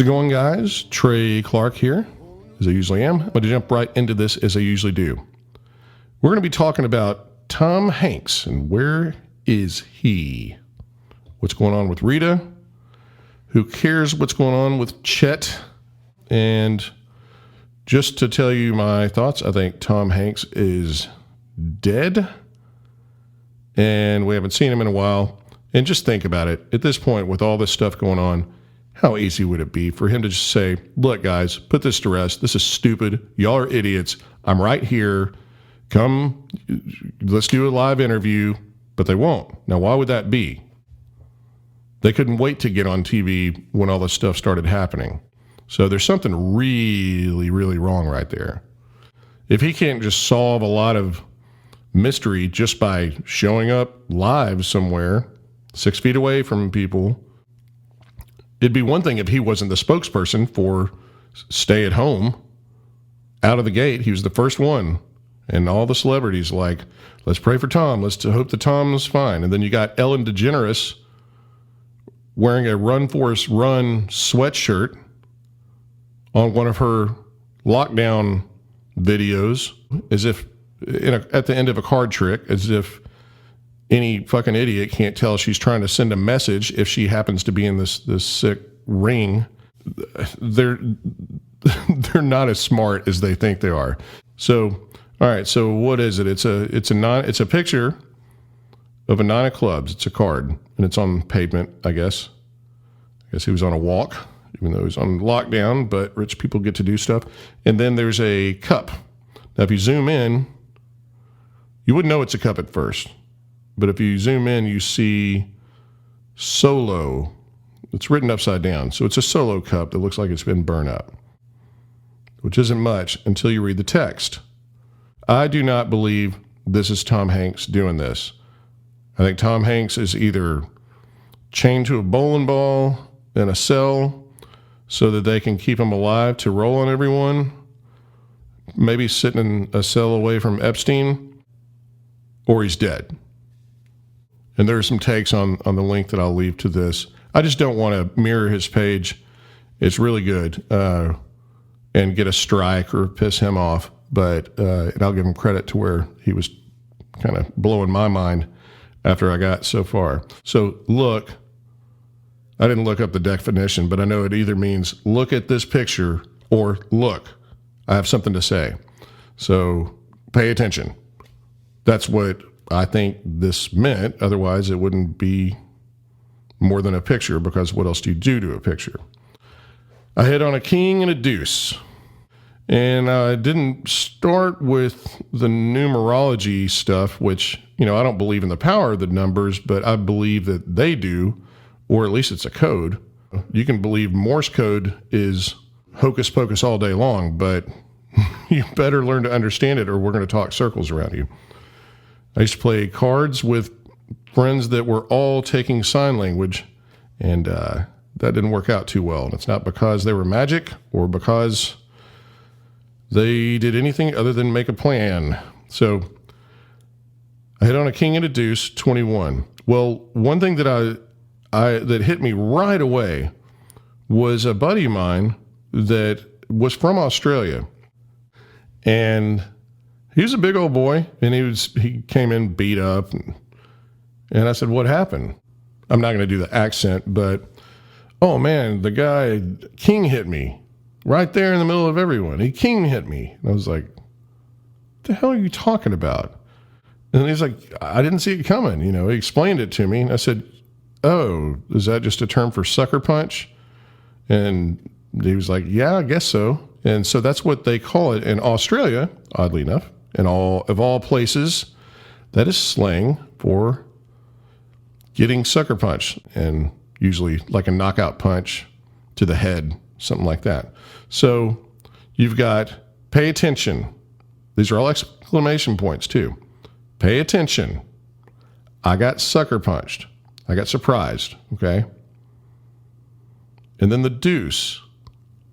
How's it going, guys? Trey Clark here, as I usually am. I'm going to jump right into this as I usually do. We're going to be talking about Tom Hanks and where is he? What's going on with Rita? Who cares what's going on with Chet? And just to tell you my thoughts, I think Tom Hanks is dead. And we haven't seen him in a while. And just think about it. At this point, with all this stuff going on, how easy would it be for him to just say, look, guys, put this to rest. This is stupid. Y'all are idiots. I'm right here. Come, let's do a live interview. But they won't. Now, why would that be? They couldn't wait to get on TV when all this stuff started happening. So there's something really, really wrong right there. If he can't just solve a lot of mystery just by showing up live somewhere 6 feet away from people, it'd be one thing if he wasn't the spokesperson for stay at home. Out of the gate, he was the first one. And all the celebrities like, let's pray for Tom. Let's hope that Tom's fine. And then you got Ellen DeGeneres wearing a Run, Forrest Run sweatshirt on one of her lockdown videos, as if at the end of a card trick, as if any fucking idiot can't tell she's trying to send a message if she happens to be in this sick ring. They're not as smart as they think they are. So, all right. So what is it? It's a picture of a 9 of clubs. It's a card, and it's on pavement, I guess. I guess he was on a walk, even though he was on lockdown, but rich people get to do stuff. And then there's a cup. Now, if you zoom in, you wouldn't know it's a cup at first. But if you zoom in, you see solo. It's written upside down. So it's a solo cup that looks like it's been burned up, which isn't much until you read the text. I do not believe this is Tom Hanks doing this. I think Tom Hanks is either chained to a bowling ball in a cell so that they can keep him alive to roll on everyone, maybe sitting in a cell away from Epstein, or he's dead. And there are some takes on the link that I'll leave to this. I just don't want to mirror his page. It's really good, and get a strike or piss him off. But and I'll give him credit to where he was kind of blowing my mind after I got so far. So look, I didn't look up the definition, but I know it either means look at this picture or look, I have something to say. So pay attention. That's what I think this meant. Otherwise, it wouldn't be more than a picture, because what else do you do to a picture? I hit on a king and a deuce. And I didn't start with the numerology stuff, which, I don't believe in the power of the numbers, but I believe that they do, or at least it's a code. You can believe Morse code is hocus pocus all day long, but you better learn to understand it or we're going to talk circles around you. I used to play cards with friends that were all taking sign language, and that didn't work out too well. And it's not because they were magic or because they did anything other than make a plan. So I hit on a king and a deuce, 21. Well, one thing that that hit me right away was a buddy of mine that was from Australia. And he was a big old boy, and he came in beat up. And I said, what happened? I'm not going to do the accent, but, oh man, the guy, King hit me. Right there in the middle of everyone. He king hit me. And I was like, what the hell are you talking about? And he's like, I didn't see it coming. He explained it to me. And I said, oh, is that just a term for sucker punch? And he was like, yeah, I guess so. And so that's what they call it in Australia, oddly enough. In all places, that is slang for getting sucker punched, and usually like a knockout punch to the head, something like that. So you've got pay attention. These are all exclamation points too. Pay attention. I got sucker punched. I got surprised. Okay. And then the deuce.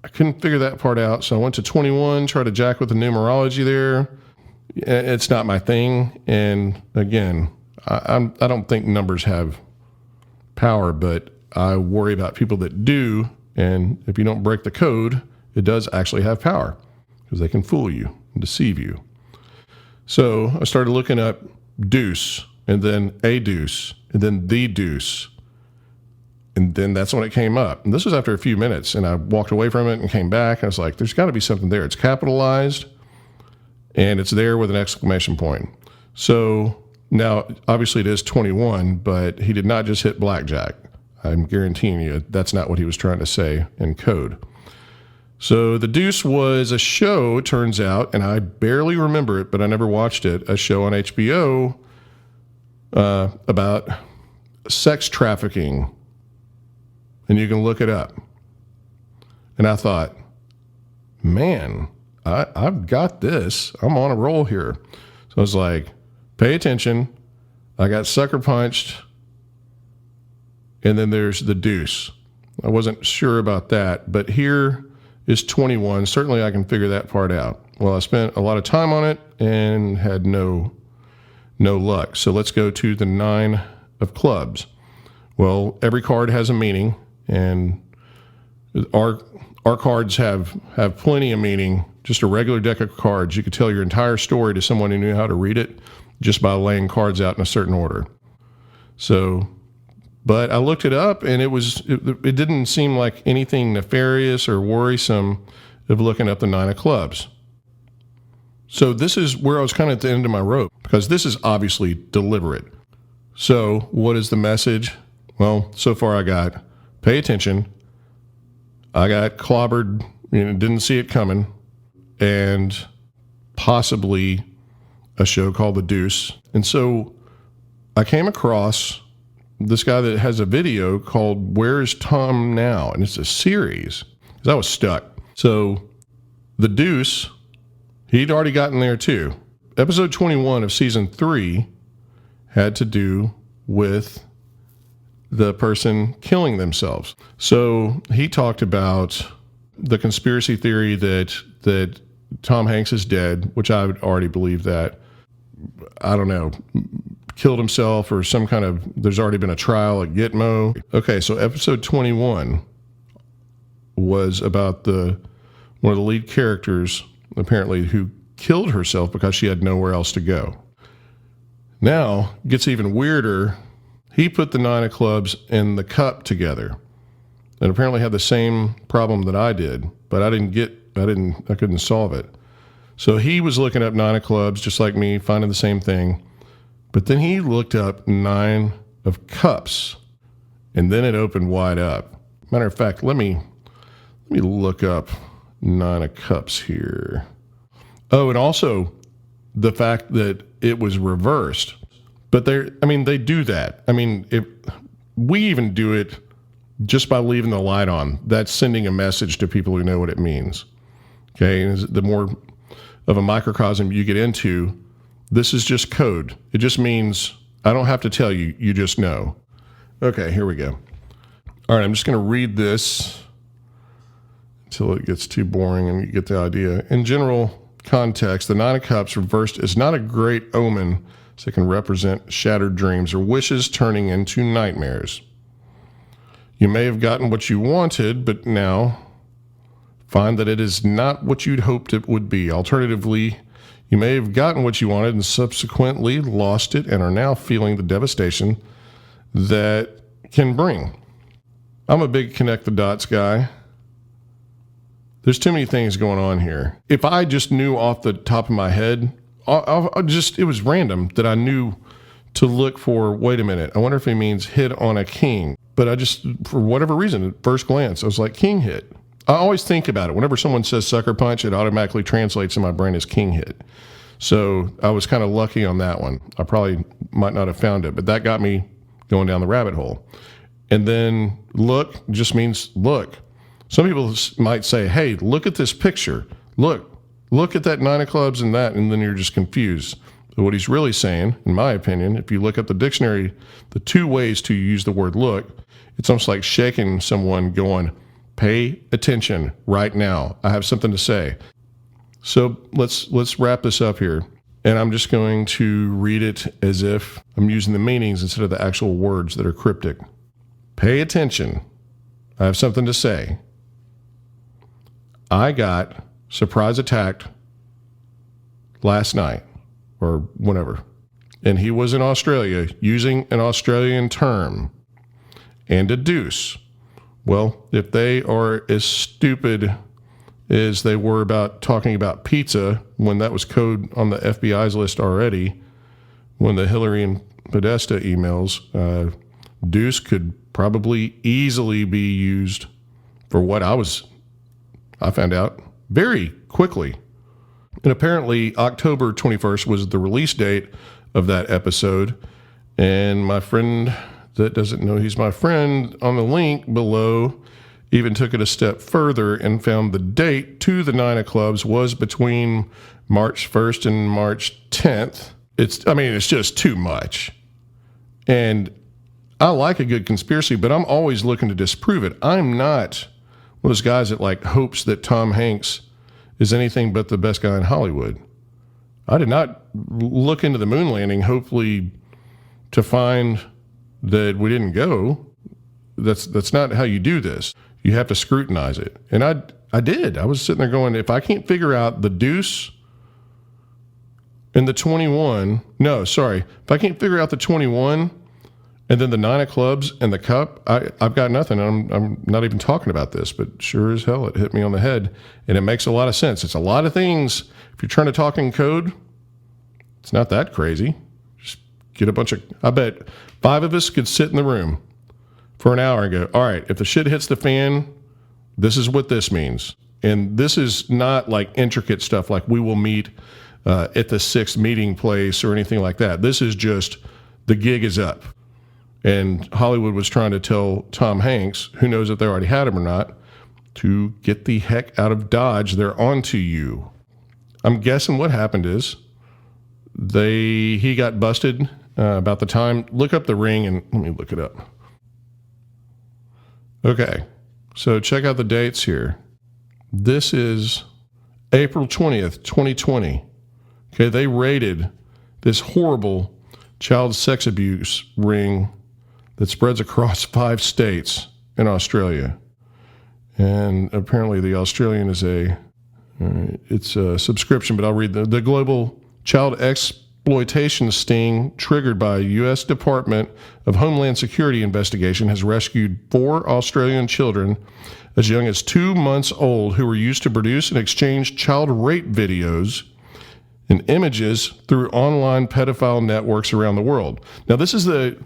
I couldn't figure that part out. So I went to 21, tried to jack with the numerology there. It's not my thing. And again, I don't think numbers have power, but I worry about people that do And if you don't break the code, it does actually have power because they can fool you and deceive you. So I started looking up deuce, and then a deuce, and then the deuce. And then that's when it came up. And this was after a few minutes, and I walked away from it and came back. I was like, there's got to be something there. It's capitalized, and it's there with an exclamation point. So now, obviously it is 21, but he did not just hit blackjack. I'm guaranteeing you that's not what he was trying to say in code. So the Deuce was a show, it turns out, and I barely remember it, but I never watched it, a show on HBO about sex trafficking. And you can look it up. And I thought, man, I've got this. I'm on a roll here. So I was like, pay attention. I got sucker punched. And then there's the Deuce. I wasn't sure about that, but here is 21. Certainly I can figure that part out. Well, I spent a lot of time on it and had no luck. So let's go to the 9 of clubs. Well, every card has a meaning, and our cards have plenty of meaning. Just a regular deck of cards. You could tell your entire story to someone who knew how to read it just by laying cards out in a certain order. So, but I looked it up, and it didn't seem like anything nefarious or worrisome of looking up the 9 of clubs. So this is where I was kind of at the end of my rope, because this is obviously deliberate. So what is the message? Well, so far I got pay attention. I got clobbered, didn't see it coming, and possibly a show called The Deuce. And so I came across this guy that has a video called Where is Tom Now? And it's a series, because I was stuck. So The Deuce, he'd already gotten there too. Episode 21 of season 3 had to do with the person killing themselves. So he talked about the conspiracy theory that Tom Hanks is dead, which I would already believe that. I don't know, killed himself or some kind of, there's already been a trial at Gitmo. Okay, so episode 21 was about one of the lead characters, apparently, who killed herself because she had nowhere else to go. Now, it gets even weirder. He put the 9 of clubs and the cup together, and apparently had the same problem that I did, but I couldn't solve it. So he was looking up 9 of clubs, just like me, finding the same thing. But then he looked up 9 of cups, and then it opened wide up. Matter of fact, let me look up 9 of cups here. Oh, and also the fact that it was reversed. But they do that. We even do it just by leaving the light on. That's sending a message to people who know what it means. Okay, and the more of a microcosm you get into, this is just code. It just means I don't have to tell you, you just know. Okay, here we go. All right, I'm just going to read this until it gets too boring and you get the idea. In general context, the 9 of cups reversed is not a great omen, so it can represent shattered dreams or wishes turning into nightmares. You may have gotten what you wanted, but now find that it is not what you'd hoped it would be. Alternatively, you may have gotten what you wanted and subsequently lost it and are now feeling the devastation that can bring. I'm a big connect the dots guy. There's too many things going on here. If I just knew off the top of my head, it was random that I knew to look for, wait a minute, I wonder if he means hit on a king. But I just, for whatever reason, at first glance, I was like, king hit. I always think about it. Whenever someone says sucker punch, it automatically translates in my brain as king hit. So I was kind of lucky on that one. I probably might not have found it, but that got me going down the rabbit hole. And then look just means look. Some people might say, hey, look at this picture. Look at that 9 of clubs and that, and then you're just confused. But what he's really saying, in my opinion, if you look at the dictionary, the 2 ways to use the word look, it's almost like shaking someone going, pay attention right now. I have something to say. So let's wrap this up here. And I'm just going to read it as if I'm using the meanings instead of the actual words that are cryptic. Pay attention. I have something to say. I got surprise attacked last night or whenever. And he was in Australia using an Australian term and a deuce. Well, if they are as stupid as they were about talking about pizza when that was code on the FBI's list already, when the Hillary and Podesta emails, deuce could probably easily be used for what I found out very quickly. And apparently October 21st was the release date of that episode. And my friend that doesn't know he's my friend on the link below even took it a step further and found the date to the 9 of clubs was between March 1st and March 10th. It's just too much. And I like a good conspiracy, but I'm always looking to disprove it. I'm not one of those guys that like hopes that Tom Hanks is anything but the best guy in Hollywood. I did not look into the moon landing, hopefully to find that we didn't go. That's not how you do this. You have to scrutinize it. And I did. I was sitting there going, if I can't figure out the deuce and the 21, if I can't figure out the 21 and then the 9 of clubs and the cup, I've got nothing. I'm not even talking about this, but sure as hell, it hit me on the head. And it makes a lot of sense. It's a lot of things. If you're trying to talk in code, it's not that crazy. Just get a bunch of, I bet 5 of us could sit in the room for an hour and go, all right, if the shit hits the fan, this is what this means. And this is not like intricate stuff like we will meet at the 6th meeting place or anything like that. This is just the gig is up. And Hollywood was trying to tell Tom Hanks, who knows if they already had him or not, to get the heck out of Dodge. They're onto you. I'm guessing what happened is he got busted about the time. Look up the ring and let me look it up. Okay, so check out the dates here. This is April 20th, 2020. Okay, they raided this horrible child sex abuse ring that spreads across 5 states in Australia. And apparently the Australian is it's a subscription, but I'll read the global child exploitation sting triggered by U.S. Department of Homeland Security investigation has rescued 4 Australian children as young as 2 months old who were used to produce and exchange child rape videos and images through online pedophile networks around the world. Now, this is the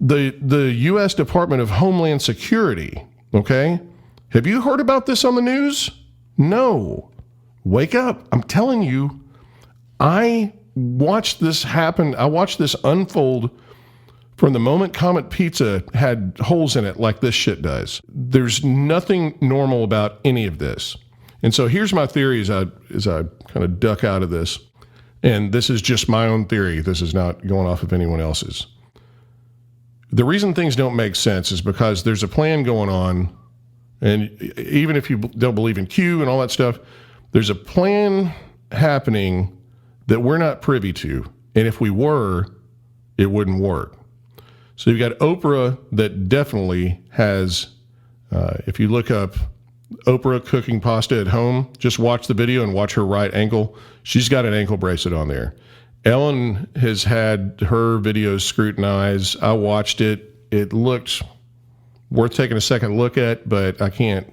U.S. Department of Homeland Security, okay? Have you heard about this on the news? No. Wake up. I'm telling you, I watched this happen. I watched this unfold from the moment Comet Pizza had holes in it like this shit does. There's nothing normal about any of this. And so here's my theory as I kind of duck out of this. And this is just my own theory. This is not going off of anyone else's. The reason things don't make sense is because there's a plan going on. And even if you don't believe in Q and all that stuff, there's a plan happening that we're not privy to. And if we were, it wouldn't work. So you've got Oprah that definitely has, if you look up Oprah cooking pasta at home, just watch the video and watch her right ankle. She's got an ankle bracelet on there. Ellen has had her videos scrutinized. I watched it. It looked worth taking a second look at, but I can't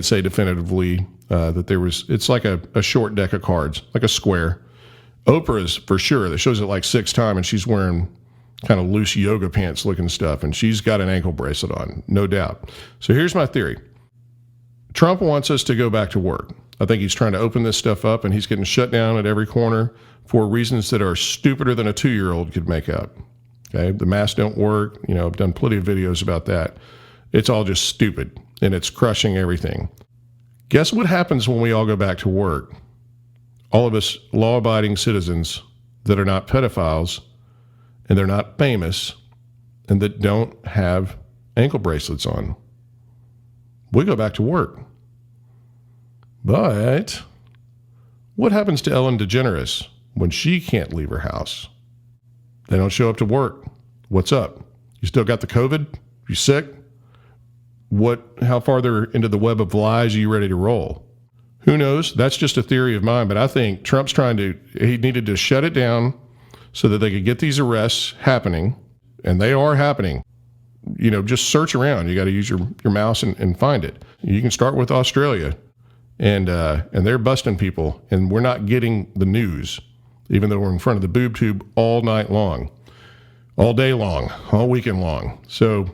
say definitively that there was, it's like a short deck of cards, like a square. Oprah's for sure. That shows it like 6 times and she's wearing kind of loose yoga pants looking stuff. And she's got an ankle bracelet on, no doubt. So here's my theory. Trump wants us to go back to work. I think he's trying to open this stuff up and he's getting shut down at every corner for reasons that are stupider than a 2-year-old could make up. Okay. The masks don't work. You know, I've done plenty of videos about that. It's all just stupid and it's crushing everything. Guess what happens when we all go back to work? All of us law-abiding citizens that are not pedophiles and they're not famous and that don't have ankle bracelets on. We go back to work. But what happens to Ellen DeGeneres when she can't leave her house? They don't show up to work. What's up? You still got the COVID? You sick? how farther into the web of lies are you ready to roll? Who knows? That's just a theory of mine, but I think Trump's he needed to shut it down so that they could get these arrests happening, and they are happening. Just search around. You got to use your mouse and find it. You can start with Australia, and they're busting people, and we're not getting the news, even though we're in front of the boob tube all night long, all day long, all weekend long. So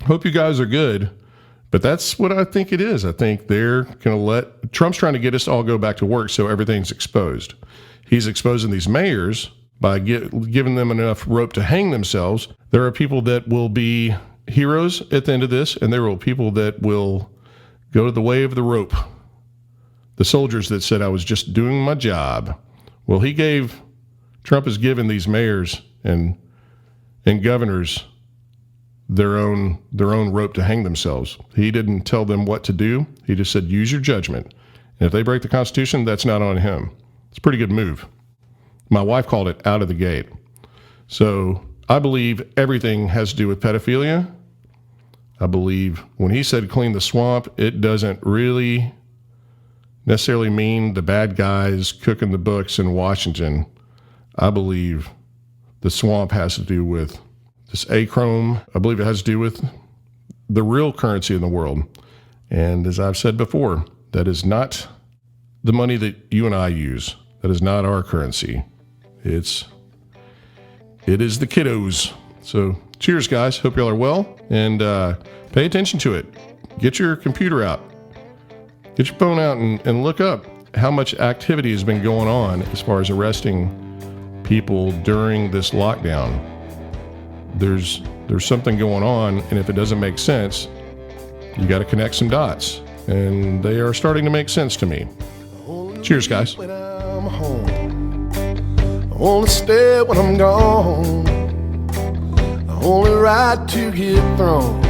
hope you guys are good. But that's what I think it is. I think they're going to Trump's trying to get us to all go back to work so everything's exposed. He's exposing these mayors by giving them enough rope to hang themselves. There are people that will be heroes at the end of this, and there will be people that will go to the way of the rope. The soldiers that said, I was just doing my job. Well, Trump has given these mayors and governors their own rope to hang themselves. He didn't tell them what to do. He just said, use your judgment. And if they break the Constitution, that's not on him. It's a pretty good move. My wife called it out of the gate. So I believe everything has to do with pedophilia. I believe when he said clean the swamp, it doesn't really necessarily mean the bad guys cooking the books in Washington. I believe the swamp has to do with this achrome. I believe it has to do with the real currency in the world. And as I've said before, that is not the money that you and I use. That is not our currency. It is the kiddos. So cheers, guys. Hope y'all are well. And pay attention to it. Get your computer out. Get your phone out and look up how much activity has been going on as far as arresting people during this lockdown. There's something going on, and if it doesn't make sense, you got to connect some dots, and they are starting to make sense to me. Cheers, guys. When I'm home, I only stay when I'm gone. I only ride to get thrown.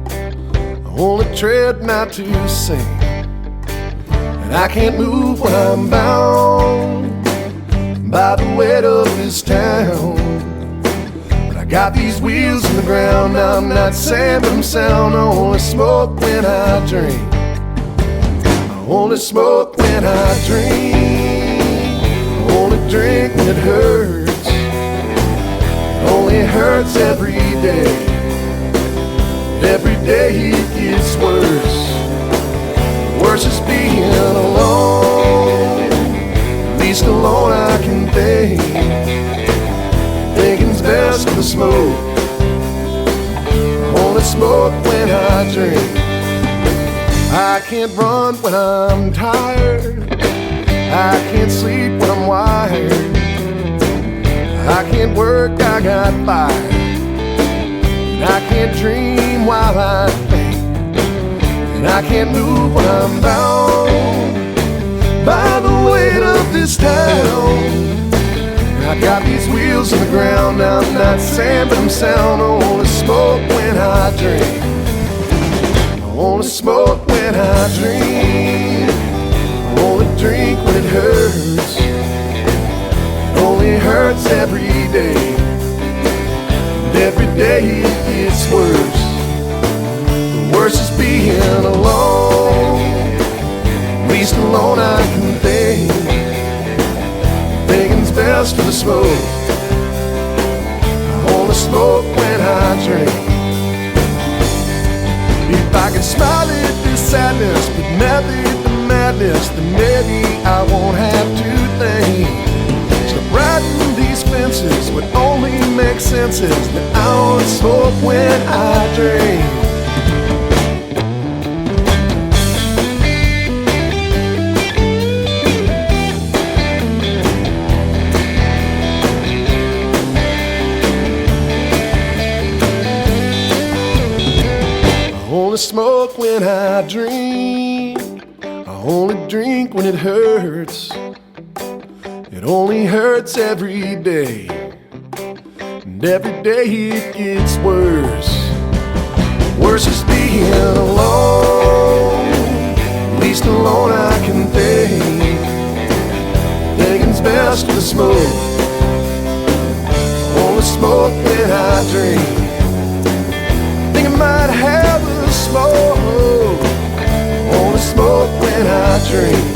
I only tread not to sing. And I can't move when I'm bound by the weight of this town. I got these wheels in the ground, I'm not saying but I'm sound. I only smoke when I drink. I only smoke when I drink. I only drink when it hurts. It only hurts every day. Every day it gets worse. Worse is being alone. At least alone I can think. Thinking's best for the smoke. I only smoke when I drink. I can't run when I'm tired. I can't sleep when I'm wired. I can't work, I got fired. And I can't dream while I think. And I can't move when I'm bound by the weight of this town. I got these wheels in the ground, I'm not saying but I'm sound. I only smoke when I drink. I only smoke when I drink. I only drink when it hurts. It only hurts every day. And every day it gets worse. The worst is being alone. At least alone I can think. Thinking's best for the smoke. I only smoke when I drink. If I could smile at this sadness, but never at the madness, then maybe I won't have to think. Stop riding these fences, what only makes sense is that I only smoke when I drink. Smoke when I drink. I only drink when it hurts. It only hurts every day. And every day it gets worse. Worse is being alone. At least alone I can think. Thinking's best for the smoke. I only smoke when I drink. Think I might have a only smoke when I drink.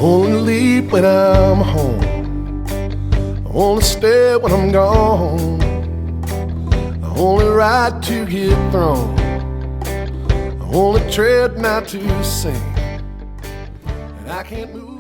Only leave when I'm home, I only stay when I'm gone, I only ride to get thrown, I only tread not to sing, and I can't move.